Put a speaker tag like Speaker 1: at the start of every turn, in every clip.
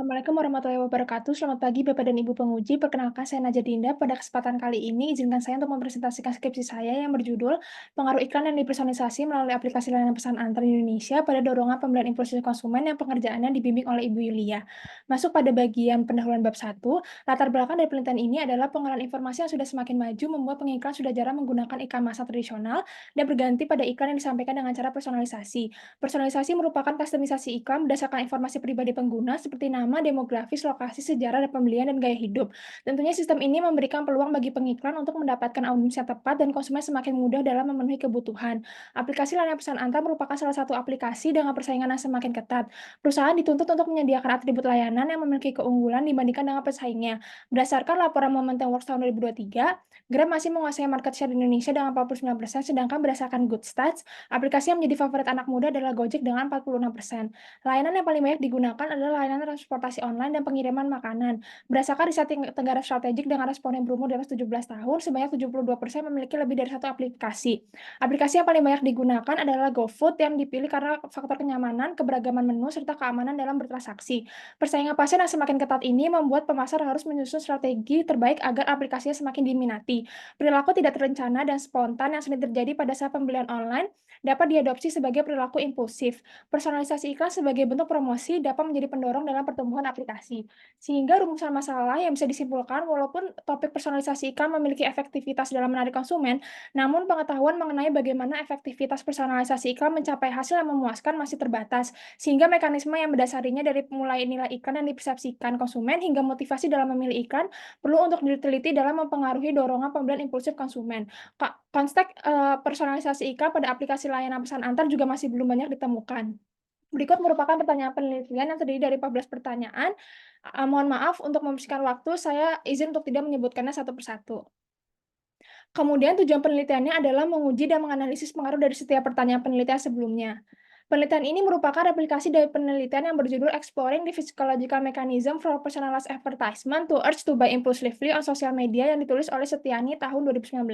Speaker 1: Assalamualaikum warahmatullahi wabarakatuh. Selamat pagi Bapak dan Ibu penguji. Perkenalkan saya Naja Dinda. Pada kesempatan kali ini izinkan saya untuk mempresentasikan skripsi saya yang berjudul Pengaruh Iklan yang Dipersonalisasi melalui Aplikasi Layanan Pesan Antar di Indonesia pada Dorongan Pembelian Impulsif Konsumen yang pengerjaannya dibimbing oleh Ibu Yulia. Masuk pada bagian pendahuluan bab 1, latar belakang dari penelitian ini adalah pengolahan informasi yang sudah semakin maju membuat pengiklan sudah jarang menggunakan iklan massa tradisional dan berganti pada iklan yang disampaikan dengan cara personalisasi. Personalisasi merupakan kustomisasi iklan berdasarkan informasi pribadi pengguna seperti nama, demografis, lokasi, sejarah, dan pembelian, dan gaya hidup. Tentunya sistem ini memberikan peluang bagi pengiklan untuk mendapatkan audiens yang tepat dan konsumen semakin mudah dalam memenuhi kebutuhan. Aplikasi layanan pesan antar merupakan salah satu aplikasi dengan persaingan yang semakin ketat. Perusahaan dituntut untuk menyediakan atribut layanan yang memiliki keunggulan dibandingkan dengan pesaingnya. Berdasarkan laporan Momentum Works tahun 2023, Grab masih menguasai market share di Indonesia dengan 49%, sedangkan berdasarkan Good Stats, aplikasi yang menjadi favorit anak muda adalah Gojek dengan 46%. Layanan yang paling banyak digunakan adalah layanan transportasi online dan pengiriman makanan. Berdasarkan riset Tenggara Strategik dengan responden berumur di atas 17 tahun, sebanyak 72% memiliki lebih dari satu aplikasi. Aplikasi yang paling banyak digunakan adalah GoFood yang dipilih karena faktor kenyamanan, keberagaman menu, serta keamanan dalam bertransaksi. Persaingan pasar yang semakin ketat ini membuat pemasar harus menyusun strategi terbaik agar aplikasinya semakin diminati. Perilaku tidak terencana dan spontan yang sering terjadi pada saat pembelian online dapat diadopsi sebagai perilaku impulsif. Personalisasi iklan sebagai bentuk promosi dapat menjadi pendorong dalam pertumbuhan aplikasi. Sehingga rumusan masalah yang bisa disimpulkan, walaupun topik personalisasi iklan memiliki efektivitas dalam menarik konsumen, namun pengetahuan mengenai bagaimana efektivitas personalisasi iklan mencapai hasil yang memuaskan masih terbatas. Sehingga mekanisme yang mendasarinya dari mulai nilai iklan yang dipersepsikan konsumen hingga motivasi dalam memilih iklan perlu untuk diteliti dalam mempengaruhi dorongan pembelian impulsif konsumen. Konteks personalisasi iklan pada aplikasi layanan pesan antar juga masih belum banyak ditemukan. Berikut merupakan pertanyaan penelitian yang terdiri dari 14 pertanyaan. Mohon maaf untuk membersihkan waktu, saya izin untuk tidak menyebutkannya satu persatu. Kemudian tujuan penelitiannya adalah menguji dan menganalisis pengaruh dari setiap pertanyaan penelitian sebelumnya. Penelitian ini merupakan replikasi dari penelitian yang berjudul Exploring the Physiological Mechanism for Personalized Advertisement to Urge to Buy Impulsively on Social Media yang ditulis oleh Setiani tahun 2019.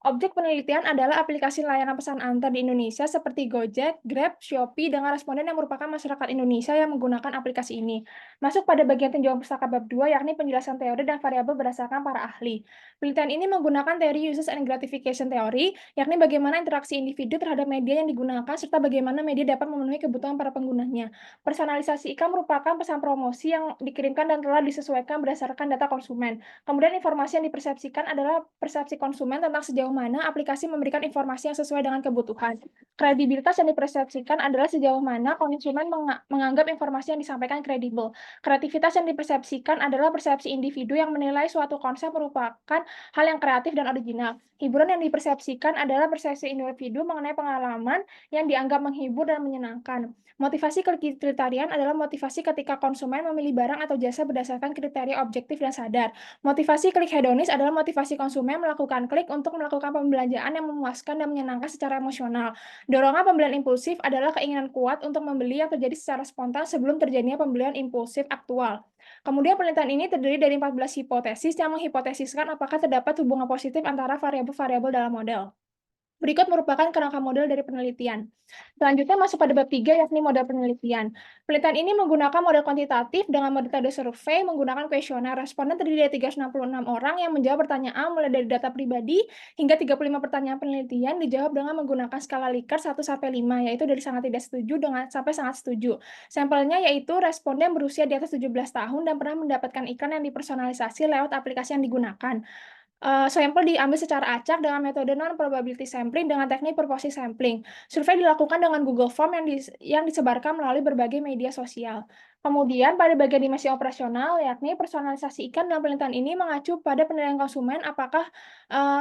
Speaker 1: Objek penelitian adalah aplikasi layanan pesan antar di Indonesia seperti Gojek, Grab, Shopee dengan responden yang merupakan masyarakat Indonesia yang menggunakan aplikasi ini. Masuk pada bagian tinjauan pustaka bab 2 yakni penjelasan teori dan variabel berdasarkan para ahli. Penelitian ini menggunakan teori Uses and Gratification Theory, yakni bagaimana interaksi individu terhadap media yang digunakan serta bagaimana media dapat memenuhi kebutuhan para penggunanya. Personalisasi iklan merupakan pesan promosi yang dikirimkan dan telah disesuaikan berdasarkan data konsumen. Kemudian informasi yang dipersepsikan adalah persepsi konsumen tentang sejauh mana aplikasi memberikan informasi yang sesuai dengan kebutuhan. Kredibilitas yang dipersepsikan adalah sejauh mana konsumen menganggap informasi yang disampaikan kredibel. Kreativitas yang dipersepsikan adalah persepsi individu yang menilai suatu konsep merupakan hal yang kreatif dan original. Hiburan yang dipersepsikan adalah persepsi individu mengenai pengalaman yang dianggap menghibur dan menyenangkan. Motivasi kriteria adalah motivasi ketika konsumen memilih barang atau jasa berdasarkan kriteria objektif dan sadar. Motivasi klik hedonis adalah motivasi konsumen melakukan klik untuk melakukan pembelanjaan yang memuaskan dan menyenangkan secara emosional. Dorongan pembelian impulsif adalah keinginan kuat untuk membeli yang terjadi secara spontan sebelum terjadinya pembelian impulsif aktual. Kemudian penelitian ini terdiri dari 14 hipotesis yang menghipotesiskan apakah terdapat hubungan positif antara variabel-variabel dalam model. Berikut merupakan kerangka model dari penelitian. Selanjutnya masuk pada bab 3 yakni model penelitian. Penelitian ini menggunakan model kuantitatif dengan metode survei menggunakan kuesioner. Responden terdiri dari 366 orang yang menjawab pertanyaan mulai dari data pribadi hingga 35 pertanyaan penelitian dijawab dengan menggunakan skala Likert 1 sampai 5, yaitu dari sangat tidak setuju dengan sampai sangat setuju. Sampelnya yaitu responden berusia di atas 17 tahun dan pernah mendapatkan iklan yang dipersonalisasi lewat aplikasi yang digunakan. Sampel diambil secara acak dengan metode non-probability sampling dengan teknik proporsi sampling. Survei dilakukan dengan Google Form yang disebarkan melalui berbagai media sosial. Kemudian pada bagian dimensi operasional, yakni personalisasi iklan dalam penelitian ini mengacu pada penilaian konsumen apakah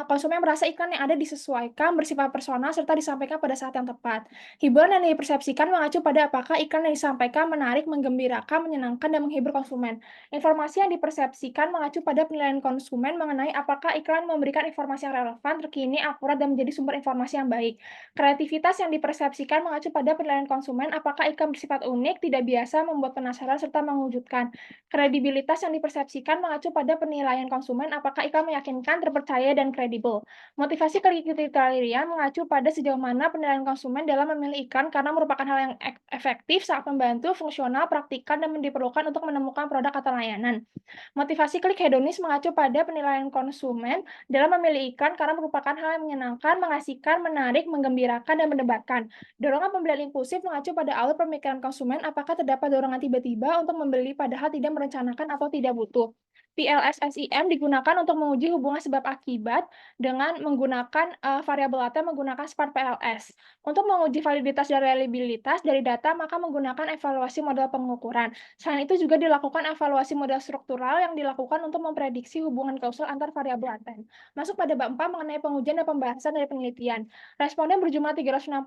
Speaker 1: konsumen merasa iklan yang ada disesuaikan, bersifat personal, serta disampaikan pada saat yang tepat. Hiburan yang dipersepsikan mengacu pada apakah iklan yang disampaikan menarik, menggembirakan, menyenangkan, dan menghibur konsumen. Informasi yang dipersepsikan mengacu pada penilaian konsumen mengenai apakah iklan memberikan informasi yang relevan, terkini, akurat, dan menjadi sumber informasi yang baik. Kreativitas yang dipersepsikan mengacu pada penilaian konsumen apakah iklan bersifat unik, tidak biasa, membuat penasaran, penasaran serta mengwujudkan. Kredibilitas yang dipersepsikan mengacu pada penilaian konsumen apakah iklan meyakinkan, terpercaya, dan kredibel. Motivasi kriteria mengacu pada sejauh mana penilaian konsumen dalam memilih iklan karena merupakan hal yang efektif, sangat membantu, fungsional, praktikal, dan diperlukan untuk menemukan produk atau layanan. Motivasi klik hedonis mengacu pada penilaian konsumen dalam memilih iklan karena merupakan hal yang menyenangkan, mengasihkan, menarik, menggembirakan, dan mendebarkan. Dorongan pembelian impulsif mengacu pada alur pemikiran konsumen apakah terdapat dorongan tiba-tiba untuk membeli padahal tidak merencanakan atau tidak butuh. PLSSIM digunakan untuk menguji hubungan sebab akibat dengan menggunakan variabel laten menggunakan SPART PLS. Untuk menguji validitas dan reliabilitas dari data, maka menggunakan evaluasi model pengukuran. Selain itu juga dilakukan evaluasi model struktural yang dilakukan untuk memprediksi hubungan kausal antar variabel laten. Masuk pada bab 4 mengenai pengujian dan pembahasan dari penelitian. Responden berjumlah 366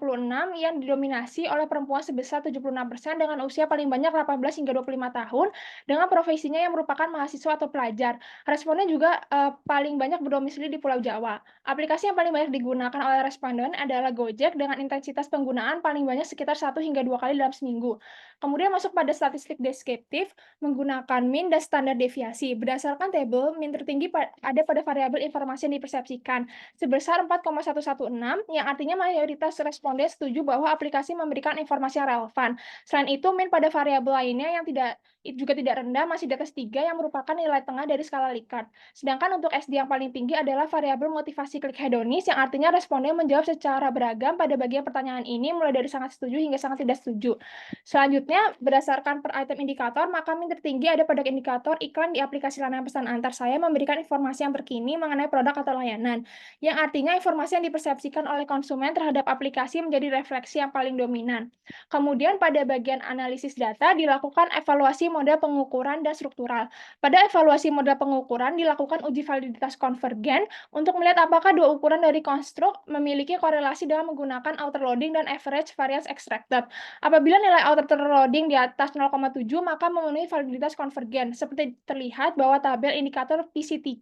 Speaker 1: yang didominasi oleh perempuan sebesar 76% dengan usia paling banyak 18 hingga 25 tahun dengan profesinya yang merupakan mahasiswa atau pelajar. Responden juga paling banyak berdomisili di Pulau Jawa. Aplikasi yang paling banyak digunakan oleh responden adalah Gojek dengan intensitas penggunaan paling banyak sekitar 1 hingga 2 kali dalam seminggu. Kemudian masuk pada statistik deskriptif menggunakan mean dan standar deviasi. Berdasarkan tabel, mean tertinggi ada pada variabel informasi yang dipersepsikan sebesar 4,116 yang artinya mayoritas responden setuju bahwa aplikasi memberikan informasi yang relevan. Selain itu, mean pada variabel lainnya yang juga tidak rendah masih di atas 3 yang merupakan nilai tengah dari skala Likert. Sedangkan untuk SD yang paling tinggi adalah variabel motivasi klik hedonis yang artinya responden menjawab secara beragam pada bagian pertanyaan ini mulai dari sangat setuju hingga sangat tidak setuju. Selanjutnya, berdasarkan per item indikator, maka mean tertinggi ada pada indikator iklan di aplikasi layanan pesan antar saya memberikan informasi yang terkini mengenai produk atau layanan, yang artinya informasi yang dipersepsikan oleh konsumen terhadap aplikasi menjadi refleksi yang paling dominan. Kemudian pada bagian analisis data dilakukan evaluasi model pengukuran dan struktural. Pada evaluasi model pengukuran dilakukan uji validitas konvergen untuk melihat apakah dua ukuran dari konstruk memiliki korelasi dalam menggunakan outer loading dan average variance extracted. Apabila nilai outer loading di atas 0,7 maka memenuhi validitas konvergen. Seperti terlihat bahwa tabel indikator PC3,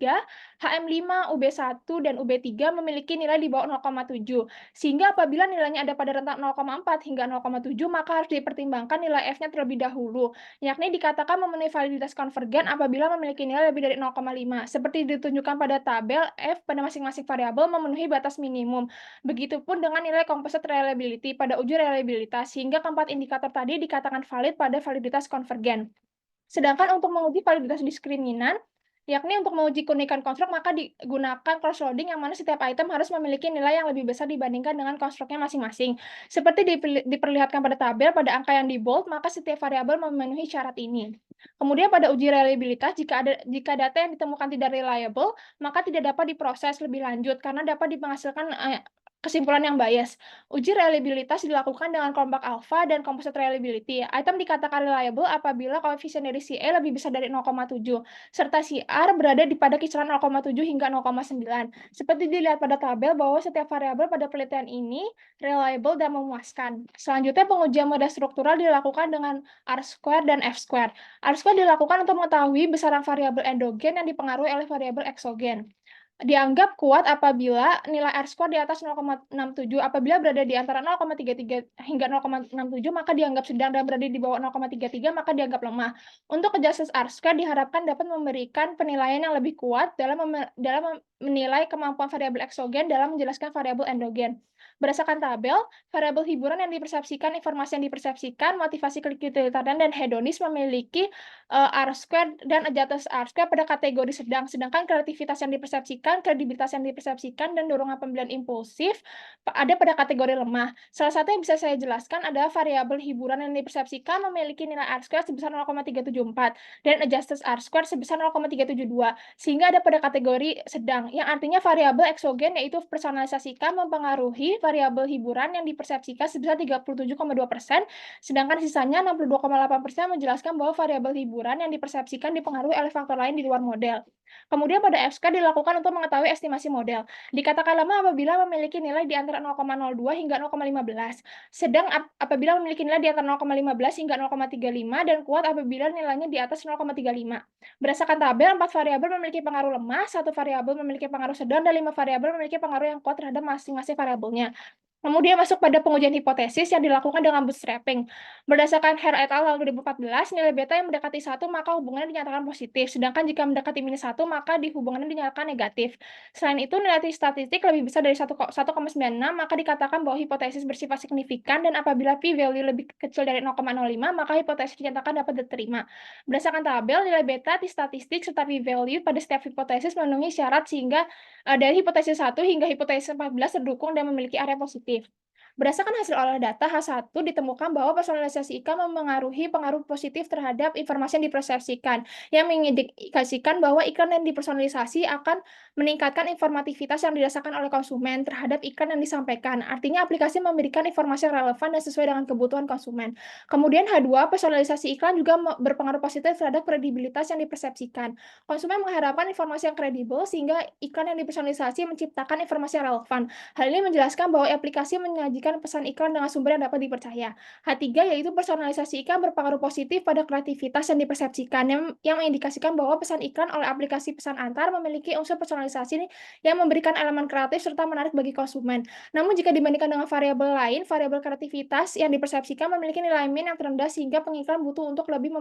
Speaker 1: HM5, UB1, dan UB3 memiliki nilai di bawah 0,7. Sehingga apabila nilainya ada pada rentang 0,4 hingga 0,7 maka harus dipertimbangkan nilai F-nya terlebih dahulu, yakni dikatakan memenuhi validitas konvergen apabila memiliki nilai lebih dari 0,5. Seperti ditunjukkan pada tabel, F pada masing-masing variabel memenuhi batas minimum. Begitupun dengan nilai composite reliability pada uji reliabilitas, sehingga keempat indikator tadi dikatakan valid pada validitas konvergen. Sedangkan untuk menguji validitas diskriminan, yakni untuk menguji keunikan konstruk, maka digunakan cross-loading yang mana setiap item harus memiliki nilai yang lebih besar dibandingkan dengan konstruknya masing-masing. Seperti diperlihatkan pada tabel, pada angka yang di bold, maka setiap variabel memenuhi syarat ini. Kemudian pada uji reliabilitas, jika data yang ditemukan tidak reliable, maka tidak dapat diproses lebih lanjut karena dapat menghasilkan kesimpulan yang bias. Uji reliabilitas dilakukan dengan kelompok alpha dan composite reliability. Item dikatakan reliable apabila koefisien dari CA lebih besar dari 0,7, serta CR berada pada kisaran 0,7 hingga 0,9. Seperti dilihat pada tabel bahwa setiap variabel pada penelitian ini reliable dan memuaskan. Selanjutnya, pengujian model struktural dilakukan dengan R-square dan F-square. R-square dilakukan untuk mengetahui besaran variabel endogen yang dipengaruhi oleh variabel eksogen. Dianggap kuat apabila nilai R-square di atas 0,67. Apabila berada di antara 0,33 hingga 0,67 maka dianggap sedang, dan berada di bawah 0,33 maka dianggap lemah. Untuk justice R-square diharapkan dapat memberikan penilaian yang lebih kuat dalam menilai kemampuan variabel eksogen dalam menjelaskan variabel endogen. Berdasarkan tabel, variabel hiburan yang dipersepsikan, informasi yang dipersepsikan, motivasi klik utilitarian, dan hedonis memiliki R-square dan adjusted R-square pada kategori sedang, sedangkan kreativitas yang dipersepsikan, kredibilitas yang dipersepsikan, dan dorongan pembelian impulsif ada pada kategori lemah. Salah satu yang bisa saya jelaskan adalah variabel hiburan yang dipersepsikan memiliki nilai R-square sebesar 0,374 dan adjusted R-square sebesar 0,372, sehingga ada pada kategori sedang, yang artinya variabel eksogen yaitu personalisasikan mempengaruhi variabel hiburan yang dipersepsikan sebesar 37,2%, sedangkan sisanya 62,8% menjelaskan bahwa variabel hiburan yang dipersepsikan dipengaruhi oleh faktor lain di luar model. Kemudian pada F-square dilakukan untuk mengetahui estimasi model. Dikatakan lemah apabila memiliki nilai di antara 0,02 hingga 0,15, sedang apabila memiliki nilai di antara 0,15 hingga 0,35, dan kuat apabila nilainya di atas 0,35. Berdasarkan tabel, 4 variabel memiliki pengaruh lemah, 1 variabel memiliki pengaruh sedang, dan 5 variabel memiliki pengaruh yang kuat terhadap masing-masing variabelnya. Kemudian masuk pada pengujian hipotesis yang dilakukan dengan bootstrapping. Berdasarkan Hare et al. Tahun 2014, nilai beta yang mendekati 1 maka hubungannya dinyatakan positif, sedangkan jika mendekati -1 maka hubungannya dinyatakan negatif. Selain itu, nilai statistik lebih besar dari 1,96 maka dikatakan bahwa hipotesis bersifat signifikan, dan apabila p-value lebih kecil dari 0,05 maka hipotesis dinyatakan dapat diterima. Berdasarkan tabel, nilai beta T statistik serta p-value pada setiap hipotesis memenuhi syarat sehingga dari hipotesis 1 hingga hipotesis 14 terdukung dan memiliki area positif. Berdasarkan hasil olah data, H1 ditemukan bahwa personalisasi iklan memengaruhi pengaruh positif terhadap informasi yang dipersepsikan, yang mengindikasikan bahwa iklan yang dipersonalisasi akan meningkatkan informativitas yang dirasakan oleh konsumen terhadap iklan yang disampaikan. Artinya aplikasi memberikan informasi yang relevan dan sesuai dengan kebutuhan konsumen. Kemudian H2, personalisasi iklan juga berpengaruh positif terhadap kredibilitas yang dipersepsikan. Konsumen mengharapkan informasi yang kredibel sehingga iklan yang dipersonalisasi menciptakan informasi yang relevan. Hal ini menjelaskan bahwa aplikasi menyajikan pesan iklan dengan sumber yang dapat dipercaya. H3 yaitu personalisasi iklan berpengaruh positif pada kreativitas yang dipersepsikan, yang mengindikasikan bahwa pesan iklan oleh aplikasi pesan antar memiliki unsur personalisasi yang memberikan elemen kreatif serta menarik bagi konsumen. Namun jika dibandingkan dengan variabel lain, variabel kreativitas yang dipersepsikan memiliki nilai min yang terendah sehingga pengiklan butuh untuk lebih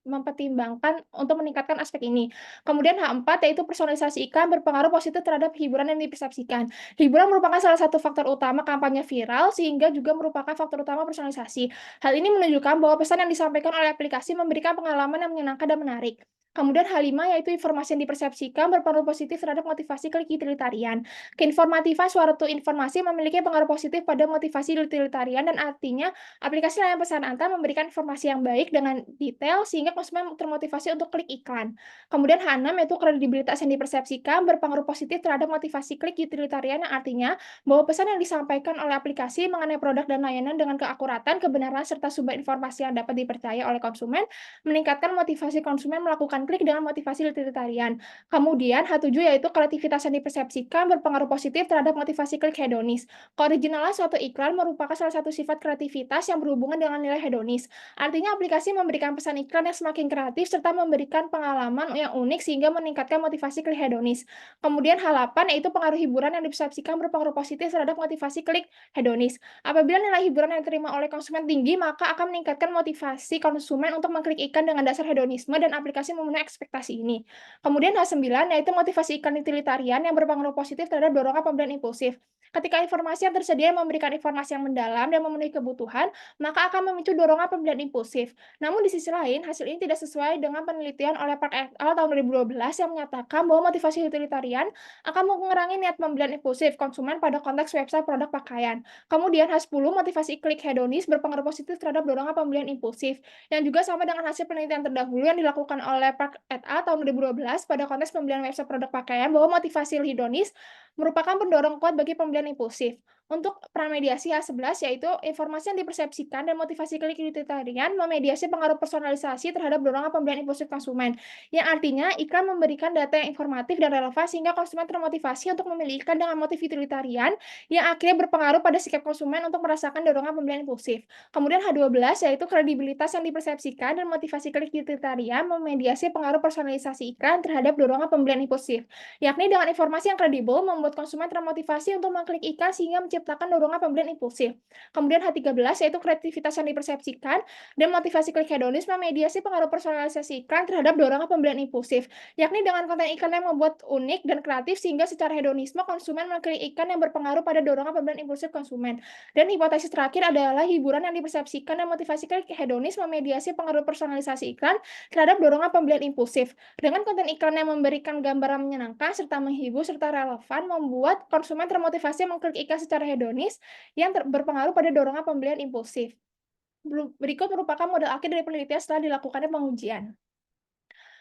Speaker 1: mempertimbangkan untuk meningkatkan aspek ini. Kemudian H4 yaitu personalisasi iklan berpengaruh positif terhadap hiburan yang dipersepsikan. Hiburan merupakan salah satu faktor utama kampanye viral, sehingga juga merupakan faktor utama personalisasi. Hal ini menunjukkan bahwa pesan yang disampaikan oleh aplikasi memberikan pengalaman yang menyenangkan dan menarik. Kemudian H5 yaitu informasi yang dipersepsikan berpengaruh positif terhadap motivasi klik utilitarian. Keinformatifan suatu informasi memiliki pengaruh positif pada motivasi utilitarian, dan artinya aplikasi layanan pesan antar memberikan informasi yang baik dengan detail sehingga konsumen termotivasi untuk klik iklan. Kemudian H6 yaitu kredibilitas yang dipersepsikan berpengaruh positif terhadap motivasi klik utilitarian, yang artinya bahwa pesan yang disampaikan oleh aplikasi mengenai produk dan layanan dengan keakuratan, kebenaran, serta sumber informasi yang dapat dipercaya oleh konsumen meningkatkan motivasi konsumen melakukan klik dengan motivasi utilitarian. Kemudian H7 yaitu kreativitas yang dipersepsikan berpengaruh positif terhadap motivasi klik hedonis. Keoriginalan suatu iklan merupakan salah satu sifat kreativitas yang berhubungan dengan nilai hedonis. Artinya aplikasi memberikan pesan iklan yang semakin kreatif serta memberikan pengalaman yang unik sehingga meningkatkan motivasi klik hedonis. Kemudian H8 yaitu pengaruh hiburan yang dipersepsikan berpengaruh positif terhadap motivasi klik hedonis. Apabila nilai hiburan yang diterima oleh konsumen tinggi, maka akan meningkatkan motivasi konsumen untuk mengklik iklan dengan dasar hedonisme, dan aplikasi memenuhi ekspektasi ini. Kemudian H9 yaitu motivasi iklan utilitarian yang berpengaruh positif terhadap dorongan pembelian impulsif. Ketika informasi yang tersedia memberikan informasi yang mendalam dan memenuhi kebutuhan, maka akan memicu dorongan pembelian impulsif. Namun di sisi lain, hasil ini tidak sesuai dengan penelitian oleh Park et al. Tahun 2012 yang menyatakan bahwa motivasi utilitarian akan mengurangi niat pembelian impulsif konsumen pada konteks website produk pakaian. Kemudian H10 motivasi klik hedonis berpengaruh positif terhadap dorongan pembelian impulsif, yang juga sama dengan hasil penelitian terdahulu yang dilakukan oleh Park et al. Tahun 2012 pada konteks pembelian website produk pakaian, bahwa motivasi hedonis merupakan pendorong kuat bagi pembelian impulsif. Untuk pramediasi H11 yaitu informasi yang dipersepsikan dan motivasi klik utilitarian memediasi pengaruh personalisasi terhadap dorongan pembelian impulsif konsumen, yang artinya iklan memberikan data yang informatif dan relevan sehingga konsumen termotivasi untuk memilih iklan dengan motif utilitarian, yang akhirnya berpengaruh pada sikap konsumen untuk merasakan dorongan pembelian impulsif. Kemudian H12 yaitu kredibilitas yang dipersepsikan dan motivasi klik utilitarian memediasi pengaruh personalisasi iklan terhadap dorongan pembelian impulsif, yakni dengan informasi yang kredibel membuat konsumen termotivasi untuk mengklik iklan sehingga menciptakan dorongan pembelian impulsif. Kemudian H13 yaitu kreativitas yang dipersepsikan dan motivasi klik hedonis memediasi pengaruh personalisasi iklan terhadap dorongan pembelian impulsif, yakni dengan konten iklan yang membuat unik dan kreatif sehingga secara hedonisme konsumen mengklik iklan yang berpengaruh pada dorongan pembelian impulsif konsumen. Dan hipotesis terakhir adalah hiburan yang dipersepsikan dan motivasi klik hedonis memediasi pengaruh personalisasi iklan terhadap dorongan pembelian impulsif. Dengan konten iklan yang memberikan gambaran menyenangkan serta menghibur serta relevan membuat konsumen termotivasi mengklik iklan secara hedonis yang berpengaruh pada dorongan pembelian impulsif. Berikut merupakan model akhir dari penelitian setelah dilakukannya pengujian.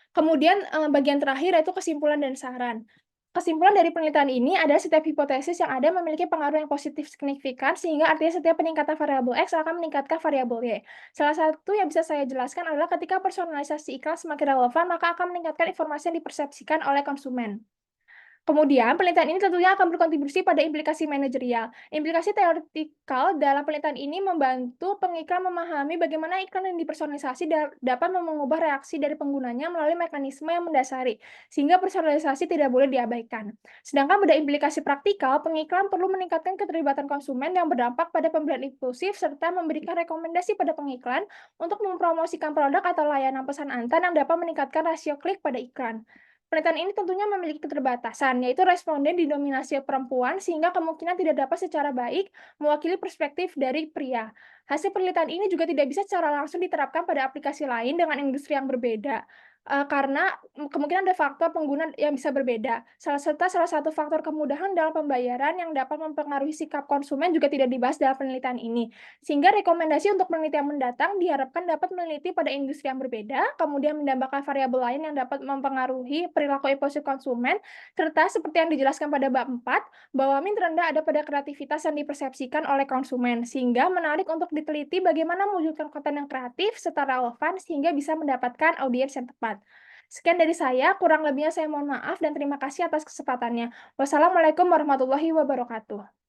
Speaker 1: Kemudian bagian terakhir yaitu kesimpulan dan saran. Kesimpulan dari penelitian ini adalah setiap hipotesis yang ada memiliki pengaruh yang positif signifikan, sehingga artinya setiap peningkatan variabel X akan meningkatkan variabel Y. Salah satu yang bisa saya jelaskan adalah ketika personalisasi iklan semakin relevan, maka akan meningkatkan informasi yang dipersepsikan oleh konsumen. Kemudian, penelitian ini tentunya akan berkontribusi pada implikasi manajerial. Implikasi teoretikal dalam penelitian ini membantu pengiklan memahami bagaimana iklan yang dipersonalisasi dapat mengubah reaksi dari penggunanya melalui mekanisme yang mendasari, sehingga personalisasi tidak boleh diabaikan. Sedangkan pada implikasi praktikal, pengiklan perlu meningkatkan keterlibatan konsumen yang berdampak pada pembelian impulsif serta memberikan rekomendasi pada pengiklan untuk mempromosikan produk atau layanan pesan antar yang dapat meningkatkan rasio klik pada iklan. Penelitian ini tentunya memiliki keterbatasan, yaitu responden didominasi perempuan sehingga kemungkinan tidak dapat secara baik mewakili perspektif dari pria. Hasil penelitian ini juga tidak bisa secara langsung diterapkan pada aplikasi lain dengan industri yang berbeda, karena kemungkinan ada faktor pengguna yang bisa berbeda. Salah satu faktor kemudahan dalam pembayaran yang dapat mempengaruhi sikap konsumen juga tidak dibahas dalam penelitian ini. Sehingga rekomendasi untuk penelitian mendatang diharapkan dapat meneliti pada industri yang berbeda, kemudian menambahkan variabel lain yang dapat mempengaruhi perilaku impulsif konsumen, serta seperti yang dijelaskan pada bab 4, bahwa min terendah ada pada kreativitas yang dipersepsikan oleh konsumen, sehingga menarik untuk diteliti bagaimana mewujudkan konten yang kreatif secara relevan sehingga bisa mendapatkan audiens yang tepat. Sekian dari saya, kurang lebihnya saya mohon maaf dan terima kasih atas kesempatannya. Wassalamualaikum warahmatullahi wabarakatuh.